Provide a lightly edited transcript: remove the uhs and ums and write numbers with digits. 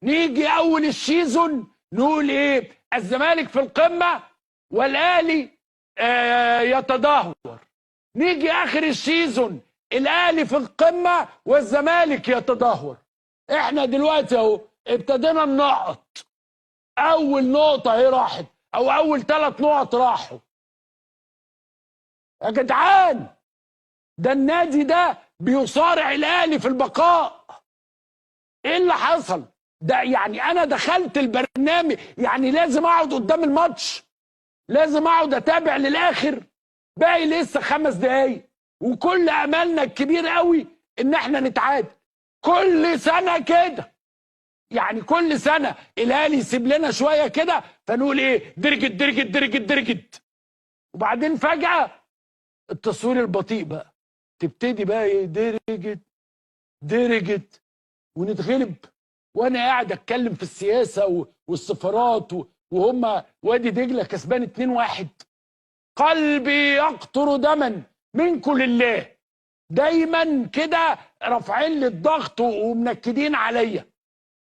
نيجي اول السيزون نقول ايه؟ الزمالك في القمه والاهلي يتدهور. نيجي اخر السيزون الاهلي في القمه والزمالك يتدهور. احنا دلوقتي اهو ابتدينا ننقط. اول نقطه اهي راحت، او اول 3 نقط راحوا. يا جدعان ده النادي ده بيصارع الاهلي في البقاء. ايه اللي حصل ده؟ يعني انا دخلت البرنامج، يعني لازم اقعد قدام الماتش، لازم اقعد اتابع للاخر. باقي لسه 5 دقايق وكل املنا الكبير قوي ان احنا نتعادل. كل سنه كده، يعني كل سنه الاهلي يسيب لنا شويه كده فنقول ايه؟ درجت درجت درجت درجت. وبعدين فجاه التصوير البطيء بقى، تبتدي بقى ايه؟ درجت درجت ونتغلب. وانا قاعد اتكلم في السياسه والسفارات وهم وادي دجله كسبان 2-1. قلبي يقطر دما منكم لله. دايما كده رافعين لي الضغط ومنكدين عليا.